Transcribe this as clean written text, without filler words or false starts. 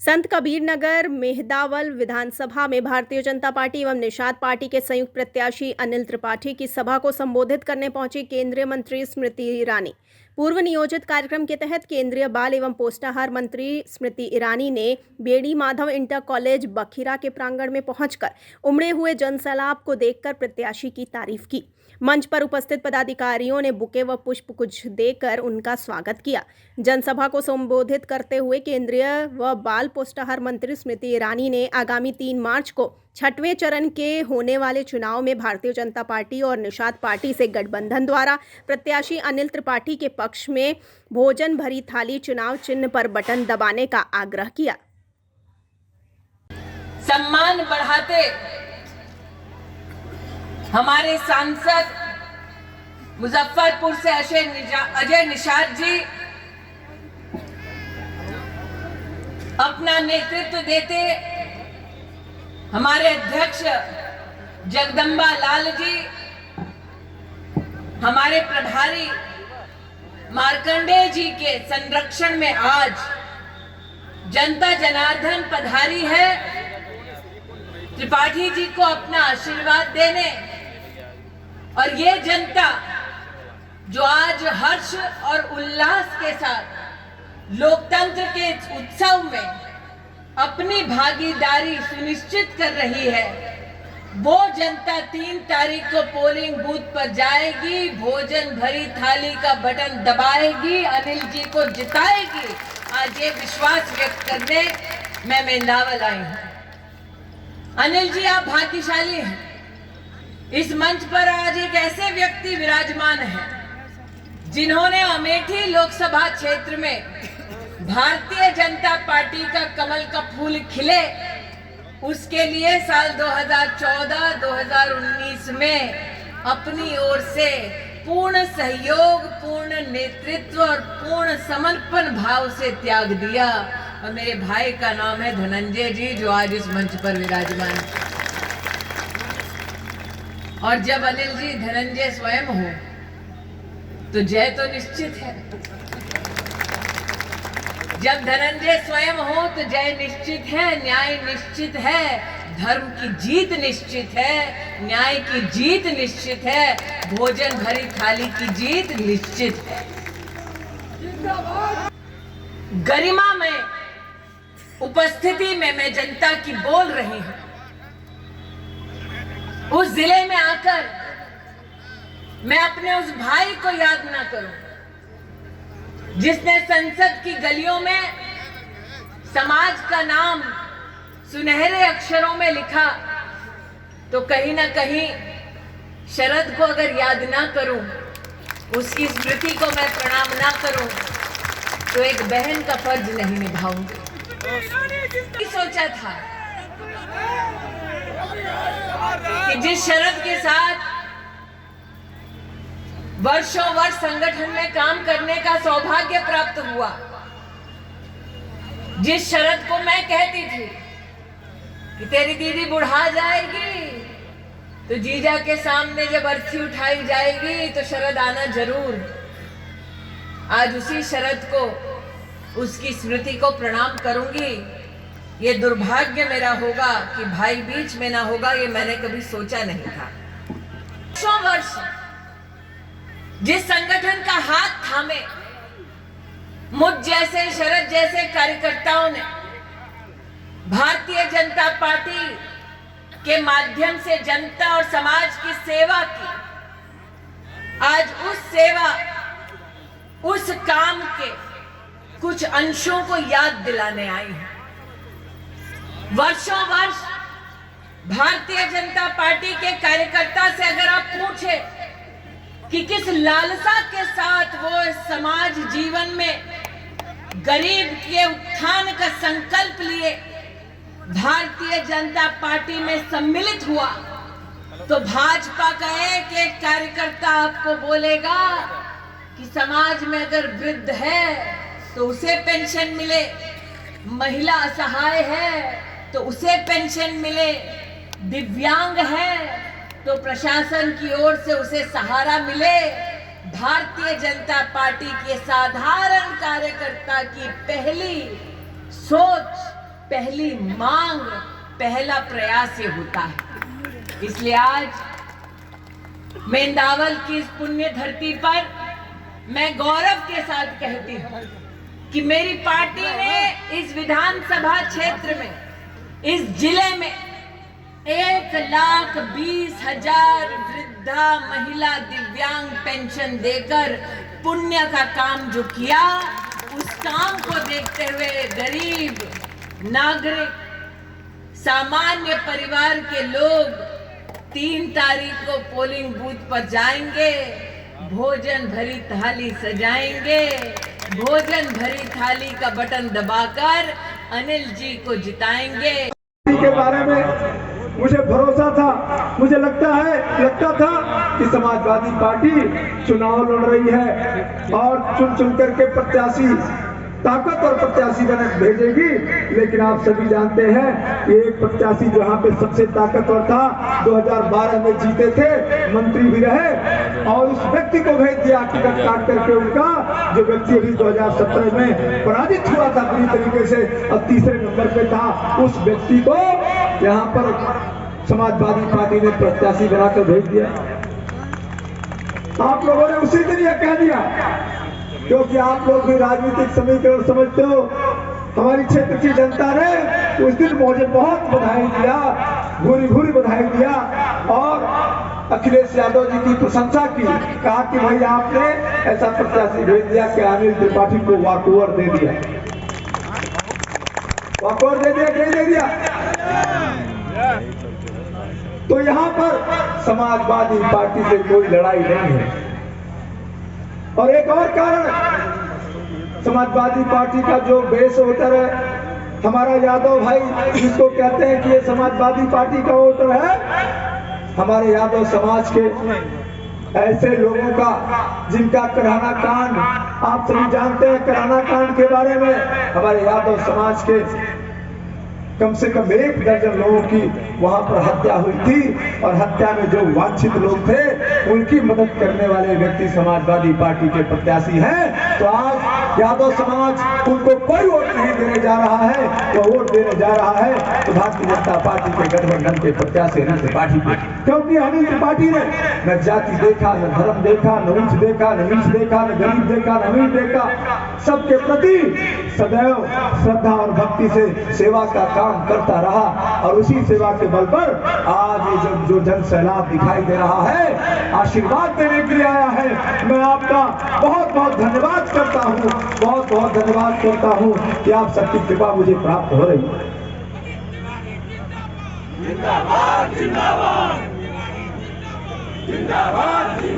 संत कबीर नगर मेहदावल विधानसभा में भारतीय जनता पार्टी एवं निषाद पार्टी के संयुक्त प्रत्याशी अनिल त्रिपाठी की सभा को संबोधित करने पहुंची केंद्रीय मंत्री स्मृति ईरानी। पूर्व नियोजित कार्यक्रम के तहत केंद्रीय बाल एवं पोषाहार मंत्री स्मृति ईरानी ने बेड़ी माधव इंटर कॉलेज बखिरा के प्रांगण में पहुंचकर उमड़े हुए जनसैलाब को देखकर प्रत्याशी की तारीफ की। मंच पर उपस्थित पदाधिकारियों ने बुके व पुष्प कुछ देकर उनका स्वागत किया। जनसभा को संबोधित करते हुए केंद्रीय व बाल पोषाहार मंत्री स्मृति ईरानी ने आगामी 3 मार्च को 6वें चरण के होने वाले चुनाव में भारतीय जनता पार्टी और निषाद पार्टी से गठबंधन द्वारा प्रत्याशी अनिल त्रिपाठी के पक्ष में भोजन भरी थाली चुनाव चिन्ह पर बटन दबाने का आग्रह किया। सम्मान बढ़ाते हमारे सांसद मुजफ्फरपुर से अजय निषाद जी अपना नेतृत्व देते, हमारे अध्यक्ष जगदम्बा लाल जी, हमारे प्रभारी मार्कंडेय जी के संरक्षण में आज जनता जनार्दन पधारी है। त्रिपाठी जी को अपना आशीर्वाद देने और ये जनता जो आज हर्ष और उल्लास के साथ लोकतंत्र के उत्सव में अपनी भागीदारी सुनिश्चित कर रही है, वो जनता 3 तारीख को पोलिंग बूथ पर जाएगी, भोजन भरी थाली का बटन दबाएगी, अनिल जी को जिताएगी। आज ये विश्वास व्यक्त करने मैं मेंदावल आई हूं। अनिल जी, आप भाग्यशाली हैं। इस मंच पर आज एक ऐसे व्यक्ति विराजमान हैं जिन्होंने अमेठी लोकसभा क्षेत्र में भारतीय जनता पार्टी का कमल का फूल खिले, उसके लिए साल 2014-2019 में अपनी ओर से पूर्ण सहयोग, पूर्ण नेतृत्व और पूर्ण समर्पण भाव से त्याग दिया। और मेरे भाई का नाम है धनंजय जी, जो आज इस मंच पर विराजमान है। और जब अनिल जी धनंजय स्वयं हो तो जय तो निश्चित है। जब धनंजय स्वयं हो तो जय निश्चित है, न्याय निश्चित है, धर्म की जीत निश्चित है, न्याय की जीत निश्चित है, भोजन भरी थाली की जीत निश्चित है। गरिमा में उपस्थिति में मैं जनता की बोल रही हूं। उस जिले में आकर मैं अपने उस भाई को याद ना करूं जिसने संसद की गलियों में समाज का नाम सुनहरे अक्षरों में लिखा, तो कहीं ना कहीं शरद को अगर याद ना करूं, उसकी स्मृति को मैं प्रणाम ना करूं, तो एक बहन का फर्ज नहीं निभाऊंगी। सोचा था कि जिस शरद के साथ वर्षों वर्ष संगठन में काम करने का सौभाग्य प्राप्त हुआ, जिस शरद को मैं कहती थी कि तेरी दीदी बुढ़ा जाएगी तो जीजा के सामने जब अर्थी उठाई जाएगी तो शरद आना जरूर। आज उसी शरद को, उसकी स्मृति को प्रणाम करूंगी। ये दुर्भाग्य मेरा होगा कि भाई बीच में ना होगा, ये मैंने कभी सोचा नहीं था। 100 वर्ष जिस संगठन का हाथ थामे मुझ जैसे, शरद जैसे कार्यकर्ताओं ने भारतीय जनता पार्टी के माध्यम से जनता और समाज की सेवा की, आज उस सेवा, उस काम के कुछ अंशों को याद दिलाने आई है। वर्षों वर्ष भारतीय जनता पार्टी के कार्यकर्ता से अगर आप पूछे कि किस लालसा के साथ वो समाज जीवन में गरीब के उत्थान का संकल्प लिए भारतीय जनता पार्टी में सम्मिलित हुआ, तो भाजपा का एक एक कार्यकर्ता आपको बोलेगा कि समाज में अगर वृद्ध है तो उसे पेंशन मिले, महिला असहाय है तो उसे पेंशन मिले, दिव्यांग है तो प्रशासन की ओर से उसे सहारा मिले। भारतीय जनता पार्टी के साधारण कार्यकर्ता की पहली सोच पहली मांग, पहला प्रयास ये होता है। इसलिए आज मेंदावल की इस पुण्य धरती पर मैं गौरव के साथ कहती हूं कि मेरी पार्टी ने इस विधानसभा क्षेत्र में, इस जिले में 1,20,000 वृद्धा महिला दिव्यांग पेंशन देकर पुण्य का काम जो किया, उस काम को देखते हुए गरीब नागरिक, सामान्य परिवार के लोग 3 तारीख को पोलिंग बूथ पर जाएंगे, भोजन भरी थाली सजाएंगे, भोजन भरी थाली का बटन दबाकर अनिल जी को जिताएंगे। के बारे में मुझे भरोसा था, मुझे लगता था कि समाजवादी पार्टी चुनाव लड़ रही है और चुन करके प्रत्याशी, ताकतवर प्रत्याशी भेजेगी। लेकिन आप सभी जानते हैं कि एक प्रत्याशी जो यहाँ पे सबसे ताकतवर था, 2012 में जीते थे, मंत्री भी रहे, और उस व्यक्ति को भेज दिया टिकट काट करके उनका, जो व्यक्ति अभी 2017 में पराजित हुआ था पूरी तरीके से और तीसरे नंबर पे था। उस व्यक्ति को यहाँ पर समाजवादी पार्टी ने प्रत्याशी बनाकर भेज दिया। आप लोगों ने उसी दिन यह कह दिया, क्योंकि आप लोग भी राजनीतिक समीकरण समझते हो। हमारी क्षेत्र की जनता ने उस दिन मुझे बहुत बधाई दिया, भूरी बधाई दिया और अखिलेश यादव जी की प्रशंसा की। कहा कि भाई आपने ऐसा प्रत्याशी भेज दिया कि अनिल त्रिपाठी को वॉकओवर दे दिया। वॉकओवर दे दिया, नहीं दे दिया। तो यहाँ पर समाजवादी पार्टी से कोई लड़ाई नहीं है। और एक और कारण, समाजवादी पार्टी का जो बेस वोटर है, हमारा यादव भाई जिसको कहते हैं कि ये समाजवादी पार्टी का वोटर है, हमारे यादव समाज के ऐसे लोगों का जिनका कराना कांड आप सभी जानते हैं। कराना कांड के बारे में हमारे यादव समाज के कम से कम 1 दर्जन लोगों की वहां पर हत्या हुई थी, और हत्या में जो वांछित लोग थे उनकी मदद करने वाले व्यक्ति समाजवादी पार्टी के प्रत्याशी हैं। तो आज यादव समाज उनको कोई वोट नहीं देने जा रहा है, वो वोट देने जा रहा है तो भारतीय जनता पार्टी के गठबंधन के प्रत्याशी अनिल त्रिपाठी को। क्योंकि अनिल त्रिपाठी ने न जाति देखा, न धर्म देखा, न ऊंच देखा, न नीच देखा, न गरीब देखा, न अमीर देखा, सबके प्रति सदैव श्रद्धा और भक्ति से सेवा का काम करता रहा। और उसी सेवा के बल पर आज ये जो जन सैलाब दिखाई दे रहा है, आशीर्वाद देने के लिए आया है। मैं आपका बहुत बहुत धन्यवाद करता हूँ, बहुत बहुत धन्यवाद करता हूँ कि आप सबकी कृपा मुझे प्राप्त हो रही है। जिंदाबाद जिंदाबाद जिंदाबाद।